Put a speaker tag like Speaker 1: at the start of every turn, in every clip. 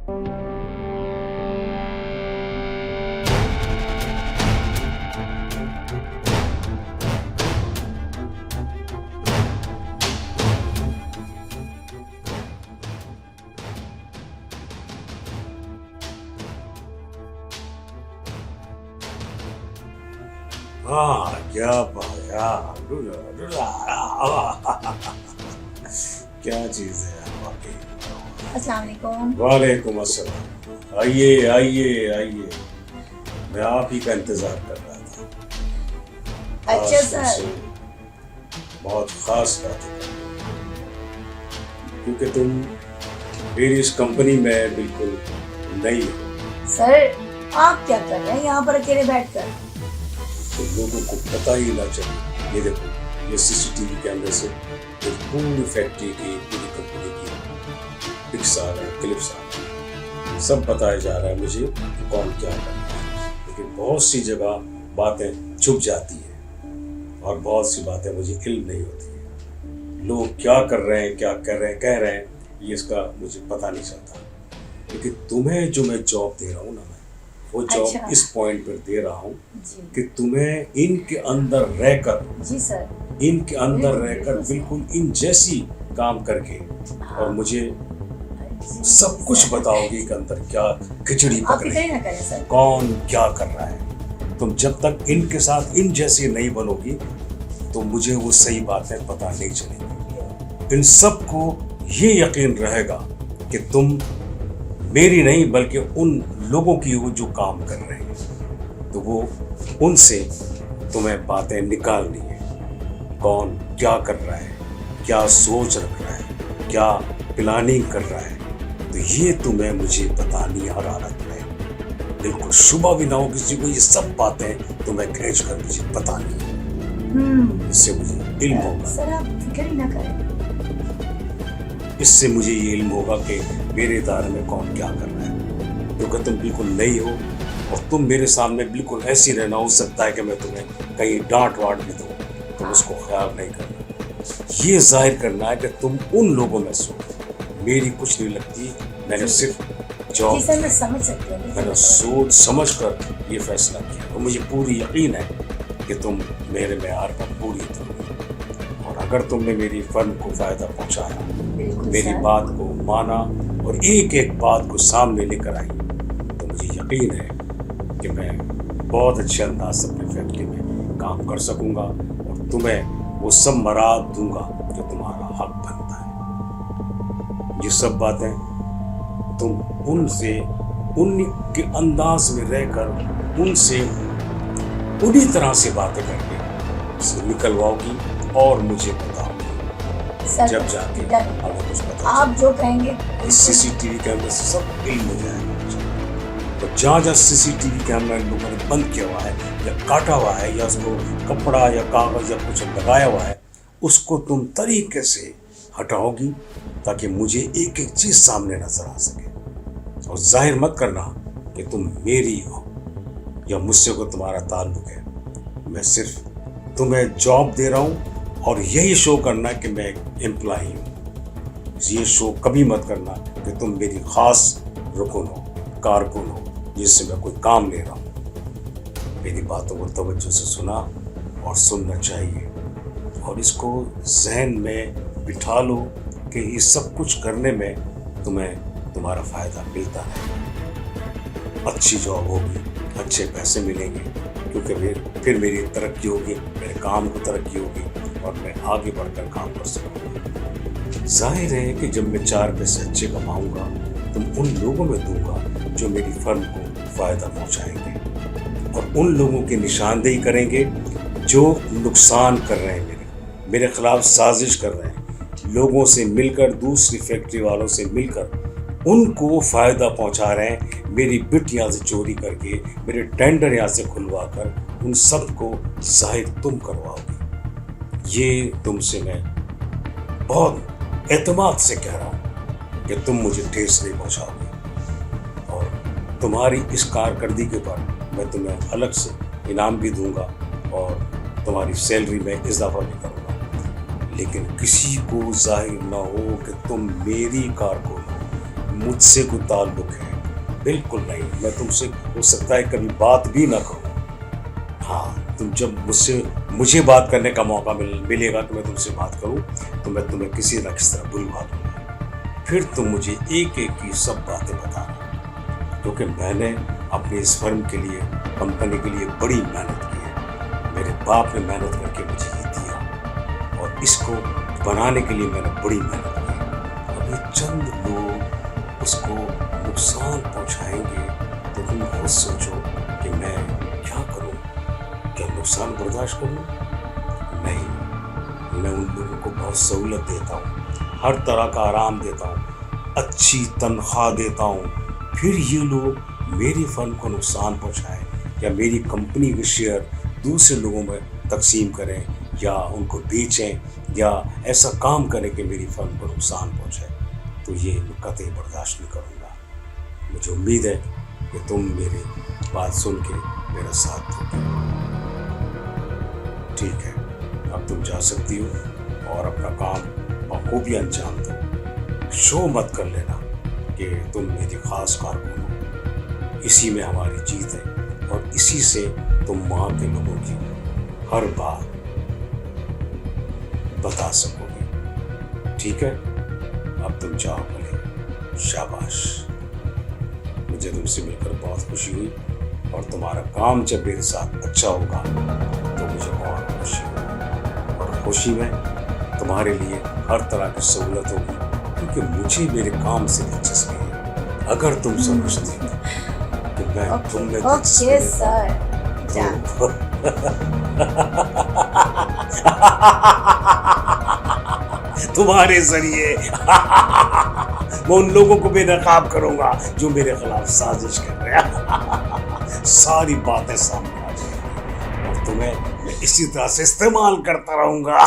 Speaker 1: हाँ क्या पाया क्या चीज है यार वाकई।
Speaker 2: अस्सलाम वालेकुम।
Speaker 1: वालेकुम अस्सलाम। आइए आइए आइए, मैं आप ही का इंतजार कर रहा था।
Speaker 2: अच्छा
Speaker 1: आज
Speaker 2: सर।
Speaker 1: तुमसे बहुत खास बातें करनी है, क्योंकि तुम मेरी इस कंपनी में बिल्कुल नई हो।
Speaker 2: सर आप क्या कर रहे हैं यहाँ पर अकेले बैठकर?
Speaker 1: तो लोगों को पता ही ना चले। ये देखो, ये सीसीटीवी कैमरे से एक पूरी फैक्ट्री की, पूरी कंपनी की पिक्स आ रहे हैं, क्लिप्स आ रहे हैं। सब बताया जा रहा है मुझे कि कौन क्या कर रहा है, लेकिन बहुत सी जगह बातें छुप जाती हैं और बहुत सी बातें मुझे इल्म नहीं होती है। लोग क्या कर रहे हैं, क्या कर रहे हैं, कह रहे हैं, ये इसका मुझे पता नहीं चलता। लेकिन तुम्हें जो मैं जॉब दे रहा हूँ ना, वो जॉब
Speaker 2: अच्छा।
Speaker 1: इस पॉइंट पर दे रहा हूँ
Speaker 2: जी
Speaker 1: कि तुम्हें इनके अंदर रहकर,
Speaker 2: जी सर।
Speaker 1: इनके अंदर
Speaker 2: बिल्कुल,
Speaker 1: रहकर
Speaker 2: बिल्कुल।
Speaker 1: बिल्कुल इन जैसी काम करके और मुझे सब कुछ बताओगे कि अंदर क्या खिचड़ी
Speaker 2: आप
Speaker 1: पक
Speaker 2: फिक्र
Speaker 1: रही
Speaker 2: ही
Speaker 1: है,
Speaker 2: ना करें सर।
Speaker 1: कौन क्या कर रहा है। तुम जब तक इनके साथ इन जैसी नहीं बनोगी तो मुझे वो सही बातें पता नहीं चलेंगी। इन सबको ये यकीन रहेगा कि तुम मेरी नहीं बल्कि उन लोगों की हो जो काम कर रहे हैं। तो वो उनसे तुम्हें बातें निकालनी है, कौन क्या कर रहा है, क्या सोच रख रहा है, क्या प्लानिंग कर रहा है। तो ये तुम्हें मुझे बतानी हरारत में बिल्कुल शुबा भी ना हो किसी को। ये सब बातें तुम्हें खींच कर मुझे बतानी है। इससे मुझे इल्म होगा,
Speaker 2: सर आप फिक्र ही ना करें।
Speaker 1: इससे मुझे ये इल्म होगा कि मेरे दायरे में कौन क्या कर रहा है। क्योंकि तुम बिल्कुल नई हो और तुम मेरे सामने बिल्कुल ऐसी रहना, हो सकता है कि मैं तुम्हें कहीं डांट वाट भी दूँ, तुम उसको ख्याल नहीं करना। ये जाहिर करना है कि तुम उन लोगों में से हो। मेरी कुछ नहीं लगती, मैंने सिर्फ जॉब,
Speaker 2: जी सर मैं समझ सकती हूँ।
Speaker 1: मैंने सोच समझ कर ये फैसला किया और मुझे पूरी यकीन है कि तुम मेरे मेयार पर पूरी तरह, और अगर तुमने मेरी फर्म को फायदा पहुंचाया,
Speaker 2: बिल्कुल
Speaker 1: मेरी
Speaker 2: सर।
Speaker 1: बात को माना और एक एक बात को सामने लेकर आई, तो मुझे यकीन है कि मैं बहुत अच्छे अंदाज से अपनी फैक्ट्री में काम कर सकूंगा और तुम्हें वो सब मराद दूंगा जो तुम्हारा हक बनता है। ये सब बातें तुम उनसे उनके अंदाज में रहकर उनसे उन्हीं तरह से बातें करके निकलवाओगी और मुझे बताओगी।
Speaker 2: सर
Speaker 1: जब जाके
Speaker 2: डर-
Speaker 1: अगर कुछ पता
Speaker 2: आप जो कहेंगे
Speaker 1: इस सीसीटीवी कैमरे से सब इल्म हो जाएगा मुझे। तो जहाँ जहाँ सीसीटीवी कैमरा इन लोगों ने बंद किया हुआ है या काटा हुआ है या उसको कपड़ा या कागज या कुछ लगाया हुआ है, उसको तुम तरीके से हटाओगी ताकि मुझे एक एक चीज सामने नजर आ सके। और जाहिर मत करना कि तुम मेरी हो या मुझसे को तुम्हारा ताल्लुक है। मैं सिर्फ तुम्हें जॉब दे रहा हूँ और यही शो करना कि मैं एक एम्प्लॉई हूँ। ये शो कभी मत करना कि तुम मेरी खास रुकन हो, कारकुन हो, जिससे मैं कोई काम ले रहा हूँ। मेरी बातों को तवज्जो से सुना और सुनना चाहिए और इसको जहन में बिठा लो कि ये सब कुछ करने में तुम्हें तुम्हारा फायदा मिलता है। अच्छी जॉब होगी, अच्छे पैसे मिलेंगे, क्योंकि फिर मेरी तरक्की होगी, मेरे काम को तरक्की होगी और मैं आगे बढ़कर काम कर सकूँगा। जाहिर है कि जब मैं 4 पैसे अच्छे कमाऊँगा तो उन लोगों में दूंगा जो मेरी फर्म को फ़ायदा पहुँचाएंगे और उन लोगों की निशानदेही करेंगे जो नुकसान कर रहे हैं, मेरे खिलाफ साजिश कर रहे हैं, लोगों से मिलकर, दूसरी फैक्ट्री वालों से मिलकर उनको फ़ायदा पहुंचा रहे हैं। मेरी बिट यहाँ से चोरी करके, मेरे टेंडर यहाँ से खुलवा कर उन सब को जाहिर तुम करवाओगे। ये तुमसे मैं बहुत एतमाद से कह रहा हूँ कि तुम मुझे ठेस नहीं पहुँचाओगे और तुम्हारी इस कारकर्दगी के पर मैं तुम्हें अलग से इनाम भी दूंगा और तुम्हारी सैलरी में इजाफा भी करूँगा। लेकिन किसी को जाहिर ना हो कि तुम मेरी कारकुन हो, मुझसे कोई ताल्लुक है? बिल्कुल नहीं। मैं तुमसे हो सकता है कभी बात भी ना करूं। हाँ, तुम जब मुझे बात करने का मौका मिलेगा कि मैं तुमसे बात करूं, तो मैं तुम्हें किसी न किसी तरह बुलवा दूंगा। फिर तुम मुझे एक एक की सब बातें बताना, क्योंकि मैंने अपनी इस फर्म के लिए, कंपनी के लिए बड़ी मेहनत की है। मेरे बाप ने मेहनत करके मुझे ये दिया और इसको बनाने के लिए मैंने बड़ी मेहनत की। अभी चंद लोग उसको नुकसान पहुंचाएंगे तो तुम खुद सोचो कि मैं क्या करूं? क्या नुकसान बर्दाश्त करूं? नहीं, मैं उन लोगों को बहुत सहूलत देता हूं, हर तरह का आराम देता हूं, अच्छी तनख्वाह देता हूं। फिर ये लोग मेरी फर्म को नुकसान पहुंचाएं या मेरी कंपनी के शेयर दूसरे लोगों में तकसीम करें या उनको बेचें या ऐसा काम करें कि मेरी फर्म को नुकसान पहुंचे, तो ये मैं कतई बर्दाश्त नहीं करूँगा। मुझे उम्मीद है कि तुम मेरी बात सुन के मेरा साथ दोगे। ठीक है, अब तुम जा सकती हो और अपना काम बखूबी अंजाम दो। शो मत कर लेना कि तुम मेरी खास कारकुन हो। इसी में हमारी जीत है और इसी से तुम वहाँ के लोगों की हर बात बता सकोगे। ठीक है, अब तुम जाओ भले। शाबाश। मुझे तुमसे मिलकर बहुत खुशी हुई और तुम्हारा काम जब मेरे साथ अच्छा होगा तो मुझे और खुशी होगी। और खुशी में तुम्हारे लिए हर तरह की सहूलत होगी, क्योंकि मुझे मेरे काम से दिलचस्पी है। अगर तुम समझती हो कि मैं तुम में
Speaker 2: ओके सर,
Speaker 1: तुम्हारे जरिए मैं उन लोगों को बेनकाब करूंगा जो मेरे खिलाफ साजिश कर रहे हैं। सारी बातें सामने आ जाएंगी और तुम्हें मैं इसी तरह से इस्तेमाल करता रहूंगा।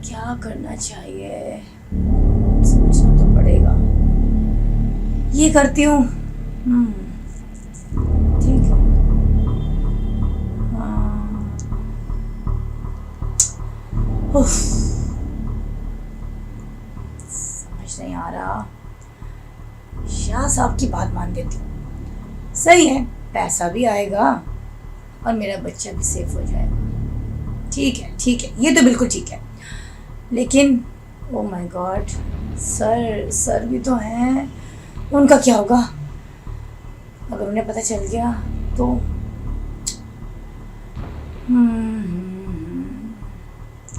Speaker 2: क्या करना चाहिए, सोचना तो पड़ेगा। ये करती हूँ। ठीक है। उफ, समझ नहीं आ रहा। शाह साहब की बात मान देती हूँ। सही है, पैसा भी आएगा और मेरा बच्चा भी सेफ हो जाएगा। ठीक है, ठीक है, ये तो बिल्कुल ठीक है। लेकिन ओ माय गॉड, सर भी तो हैं। उनका क्या होगा? अगर उन्हें पता चल गया तो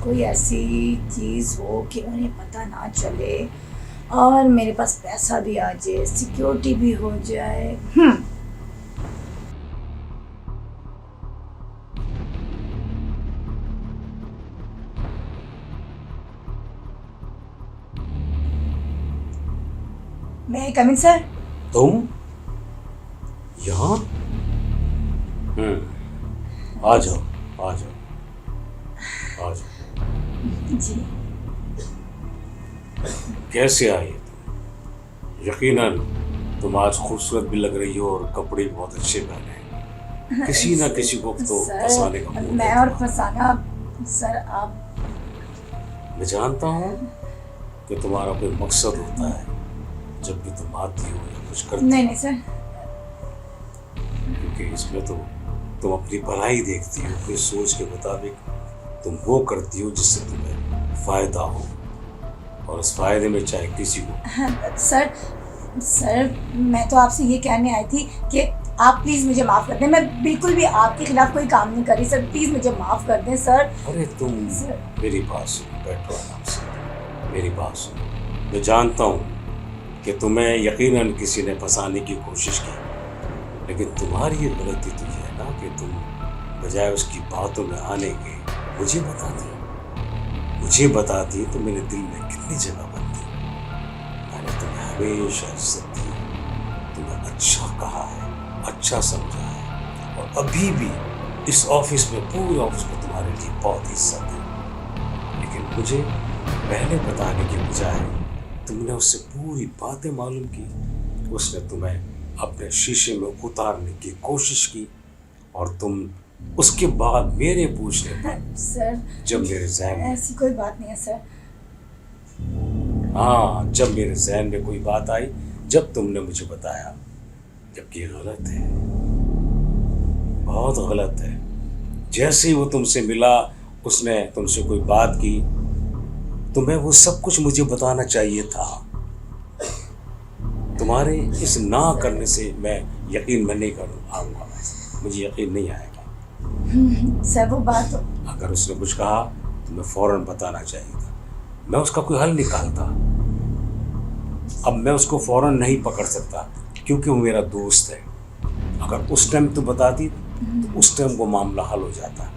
Speaker 2: कोई ऐसी चीज़ हो कि उन्हें पता ना चले और मेरे पास पैसा भी आ जाए, सिक्योरिटी भी हो जाए। मैं कम इन सर?
Speaker 1: तुम यहाँ? आ जाओ, आ जाओ, आ जाओ।
Speaker 2: जी।
Speaker 1: कैसे आई? यकीनन तुम आज खूबसूरत भी लग रही हो और कपड़े भी बहुत अच्छे पहने हैं। किसी ना किसी को तो फंसाने का मूड
Speaker 2: मैं
Speaker 1: है
Speaker 2: और
Speaker 1: तुम्हारा।
Speaker 2: फंसाना सर आप?
Speaker 1: मैं जानता हूँ कि तुम्हारा कोई मकसद होता है जब भी तुम आती हो या कुछ करती हो।
Speaker 2: नहीं नहीं सर,
Speaker 1: क्योंकि इसमें तो तुम अपनी भलाई देखती हो, अपनी सोच के मुताबिक तुम वो करती हो जिससे तुम्हें फायदा हो और उस फायदे में चाहे किसी को।
Speaker 2: सर मैं तो आपसे ये कहने आई थी कि आप प्लीज़ मुझे माफ़ कर दें। मैं बिल्कुल भी आपके खिलाफ कोई काम नहीं करी सर, प्लीज़ मुझे माफ़ कर दें सर।
Speaker 1: अरे तुम मेरी बात सुनो, बैठो आराम से, मेरी बात सुनो। मैं जानता हूँ कि तुम्हें यकीनन किसी ने फंसाने की कोशिश की, लेकिन तुम्हारी ये गलती तो ये है ना कि तुम बजाय उसकी बातों में आने के मुझे बताती तो मेरे दिल में कितनी जगह बनती। मैंने तुम्हें हमेशा इज्जत दी, तुम्हें अच्छा कहा है, अच्छा समझा है और अभी भी इस ऑफिस में, पूरे ऑफिस में तुम्हारे लिए बहुत इज्जत है। लेकिन मुझे पहले बताने के बजाय तुमने उससे पूरी बातें मालूम की, उसने तुम्हें अपने शीशे में उतारने की कोशिश की, और तुम उसके बाद मेरे पूछने पर
Speaker 2: सर
Speaker 1: जब मेरे जहन में,
Speaker 2: ऐसी कोई बात नहीं है सर।
Speaker 1: हाँ, जब मेरे जहन में कोई बात आई, जब तुमने मुझे बताया, जबकि ये गलत है, बहुत गलत है। जैसे ही वो तुमसे मिला, उसने तुमसे कोई बात की, तुम्हें वो सब कुछ मुझे बताना चाहिए था। तुम्हारे इस ना करने से मैं यकीन में नहीं आऊँगा, मुझे यकीन नहीं आएगा।
Speaker 2: सर वो बात
Speaker 1: अगर उसने कुछ कहा तो मैं फौरन बताना चाहिए था, मैं उसका कोई हल निकालता। अब मैं उसको फौरन नहीं पकड़ सकता क्योंकि वो मेरा दोस्त है। अगर उस टाइम तू बताती तो उस टाइम वो मामला हल हो जाता।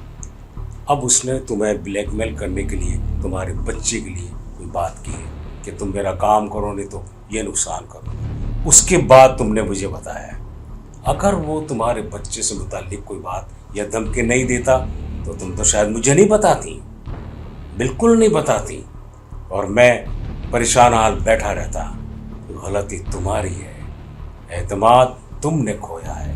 Speaker 1: अब उसने तुम्हें ब्लैकमेल करने के लिए, तुम्हारे बच्चे के लिए कोई बात की है कि तुम मेरा काम करो, नहीं तो ये नुकसान करो। उसके बाद तुमने मुझे बताया। अगर वो तुम्हारे बच्चे से मुताल्लिक कोई बात या धमकी नहीं देता तो तुम तो शायद मुझे नहीं बताती, बिल्कुल नहीं बताती, और मैं परेशान हाल बैठा रहता। गलती तुम्हारी है, एतमाद तुमने खोया है,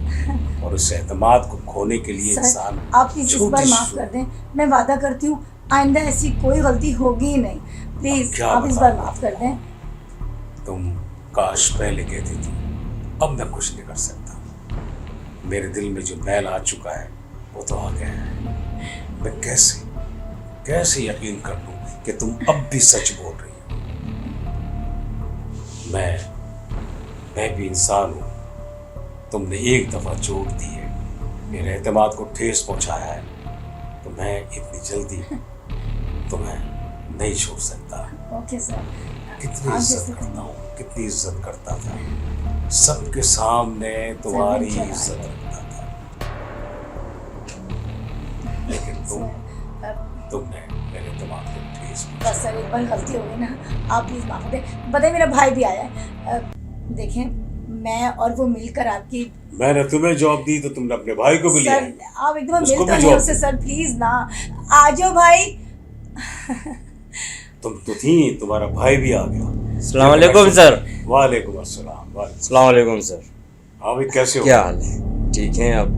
Speaker 1: और उस एतमाद को खोने के लिए इंसान
Speaker 2: आप प्लीज इस बार माफ कर दें। मैं वादा करती हूँ आइंदा ऐसी कोई गलती होगी ही नहीं। प्लीज आप इस बार माफ कर दें।
Speaker 1: तुम काश पहले कहती थी, अब मैं कुछ नहीं कर सकता। मेरे दिल में जो मैल आ चुका है वो तो आ गया है। मैं कैसे यकीन कर लूं कि तुम अब भी सच बोल रही हो। मैं भी इंसान हूं। तुमने एक दफा चोट दी है, मेरे एतमाद को ठेस पहुंचाया है, तो मैं इतनी जल्दी तुम्हें नहीं छोड़ सकता।
Speaker 2: Okay sir.
Speaker 1: कितनी इज्जत करता हूँ, कितनी इज्जत करता था, सबके सामने तुम्हारी इज्जत रखता था, लेकिन तुमने मेरे दिमाग को ठेस पहुंचाया।
Speaker 2: बस सर एक बार गलती हो गई ना, आप प्लीज माफ दें। बताइए मेरा भाई भी आया है। देखें मैं और वो मिलकर आपकी,
Speaker 1: मैंने तुम्हें जॉब दी तो तुमने अपने भाई को भी लिया।
Speaker 2: सर आप एकदम
Speaker 1: उसको
Speaker 2: मिलकर
Speaker 1: भी
Speaker 2: नहीं
Speaker 1: जॉब
Speaker 2: उससे सर, प्लीज ना आ जाओ भाई।
Speaker 1: तुम तो थी, तुम्हारा भाई भी आ गया।
Speaker 3: अस्सलाम वालेकुम सर।
Speaker 1: वालेकुम अस्सलाम।
Speaker 3: अस्सलाम वालेकुम सर।
Speaker 1: हाँ भाई, कैसे हो?
Speaker 3: क्या हाल है? ठीक हैं आप?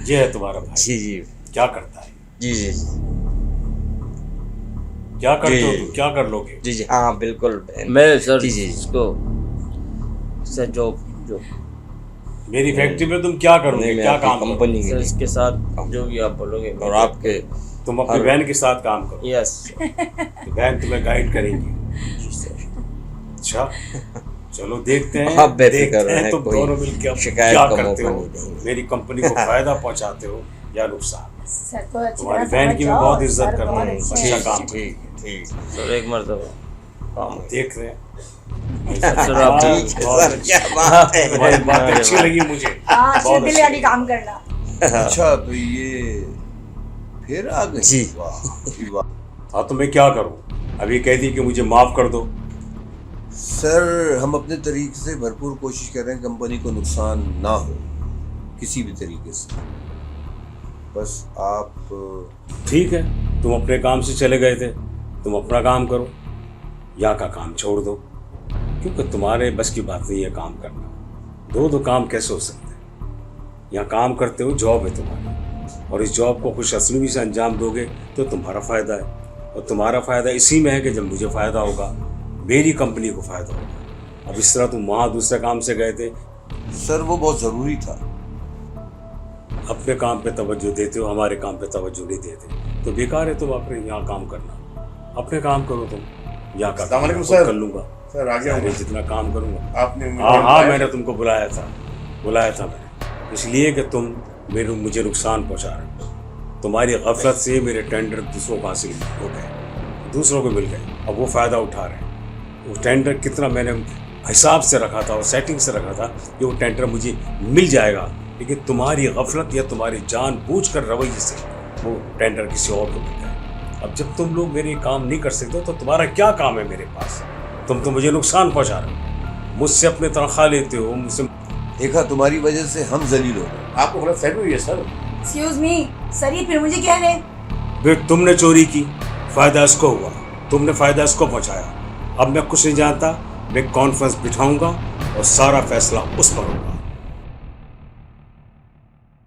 Speaker 1: ये है तुम्हारा भाई।
Speaker 3: जी जी
Speaker 1: क्या करता है?
Speaker 3: जी जी
Speaker 1: क्या करते हो
Speaker 3: जी।
Speaker 1: तुम? क्या कर लोगे?
Speaker 3: जी जी हाँ बिल्कुल।
Speaker 4: मैं सर
Speaker 3: जी जी
Speaker 4: इसको सर जो
Speaker 1: मेरी फैक्ट्री में तुम क्या करोगे?
Speaker 3: नहीं, मैं
Speaker 1: क्या
Speaker 3: आपकी
Speaker 1: काम करोगे?
Speaker 3: कंपनी के
Speaker 4: सर
Speaker 3: लिए
Speaker 4: इसके साथ जो भी आप बोलोगे
Speaker 3: और आपके
Speaker 1: तुम अपनी
Speaker 3: हर-
Speaker 1: बहन के साथ काम करो,
Speaker 4: यस
Speaker 1: तो बहन तुम्हें गाइड करेंगी।
Speaker 3: जी सर।
Speaker 1: अच्छा, चलो देखते हैं।
Speaker 3: आप बेफिक्र
Speaker 1: देखते हैं
Speaker 3: रहें,
Speaker 1: तुम
Speaker 3: कोई
Speaker 1: दोनों मिलकर अब
Speaker 3: शिकायत
Speaker 1: क्या
Speaker 3: का
Speaker 1: करते
Speaker 3: मौका
Speaker 1: हो,
Speaker 3: नहीं देंगे।
Speaker 1: मेरी कंपनी को फायदा पहुंचाते हो या नुकसान।
Speaker 2: सर को अच्छी
Speaker 1: तुम्हारी
Speaker 2: तरह
Speaker 1: बहन की मैं
Speaker 2: समझ
Speaker 1: बहुत
Speaker 2: जाओ,
Speaker 1: इज्जत
Speaker 2: सर
Speaker 1: करता
Speaker 2: बहुत
Speaker 1: हूँ।
Speaker 2: अच्छे
Speaker 1: अच्छा
Speaker 2: हैं।
Speaker 1: काम
Speaker 3: ठीक ठीक।
Speaker 4: सर एक मरतबा काम है।
Speaker 1: देख रहे हैं।
Speaker 4: सर आप
Speaker 1: हाँ,
Speaker 3: ठीक है
Speaker 1: बहुत
Speaker 3: सर,
Speaker 1: अच्छी।
Speaker 3: क्या बात है।
Speaker 1: तुम्हारी बात अच्छी लगी मुझे।
Speaker 2: हाँ अच्छे
Speaker 1: बहुत
Speaker 2: दिल
Speaker 1: अच्छी
Speaker 2: वाली
Speaker 1: लगी।
Speaker 2: काम करना।
Speaker 5: अच्छा तो ये फिर आ गई?
Speaker 3: जी।
Speaker 5: वाह जी वाह।
Speaker 1: हाँ तो मैं क्या करूँ? अभी कह दी कि मुझे माफ कर दो।
Speaker 5: सर हम अपने तरीके से भरपूर कोशिश कर रहे हैं कंपनी को नुकसान ना हो किसी भी तरीके से। बस आप
Speaker 1: ठीक है, तुम अपने काम से चले गए थे, तुम अपना काम करो, यहाँ का काम छोड़ दो, क्योंकि तुम्हारे बस की बात नहीं है काम करना। दो काम कैसे हो सकते हैं? यहाँ काम करते हो, जॉब है तुम्हारी, और इस जॉब को खुश असलूबी से अंजाम दोगे तो तुम्हारा फ़ायदा है, और तुम्हारा फ़ायदा इसी में है कि जब मुझे फ़ायदा होगा, मेरी कंपनी को फ़ायदा होगा। अब इस तरह तुम वहाँ दूसरे काम से गए थे,
Speaker 5: सर वो बहुत ज़रूरी था।
Speaker 1: अपने काम पे तवज्जो देते हो, हमारे काम पे तवज्जो नहीं देते, तो बेकार है तुम अपने यहाँ काम करना। अपने काम करो तुम, यहाँ का काम
Speaker 6: अस्सलाम
Speaker 1: खुद
Speaker 6: सर।
Speaker 1: कर लूँगा,
Speaker 6: सर आ गया हूँ।
Speaker 1: जितना काम करूँगा।
Speaker 6: आपने मुझे
Speaker 1: हाँ हाँ,
Speaker 6: बुलाया।
Speaker 1: मैंने तुमको बुलाया था मैंने, इसलिए कि तुम मुझे नुकसान पहुँचा रहे हो। तुम्हारी गफलत से मेरे टेंडर दूसरों को हासिल हो गए, दूसरों को मिल गए, अब वो फ़ायदा उठा रहे हैं। वो टेंडर कितना मैंने हिसाब से रखा था और सेटिंग से रखा था कि वो टेंडर मुझे मिल जाएगा, लेकिन तुम्हारी गफलत या तुम्हारी जानबूझकर रवैये से वो टेंडर किसी और को मिल गया। अब जब तुम लोग मेरे काम नहीं कर सकते तो तुम्हारा क्या काम है मेरे पास? तुम तो मुझे नुकसान पहुँचा रहे हो, मुझसे अपने तनख्वाह लेते हो, मुझसे।
Speaker 5: देखा तुम्हारी वजह से हम जलील हो गए।
Speaker 6: आपको गलत फहमी हुई है सर।
Speaker 2: एक्सक्यूज मी सर, ये फिर मुझे कह रहे हैं?
Speaker 1: फिर तुमने चोरी की, फ़ायदा इसको हुआ, तुमने फ़ायदा इसको पहुँचाया, अब मैं कुछ नहीं जानता, मैं कॉन्फ्रेंस बिठाऊंगा और सारा फैसला उस पर होगा।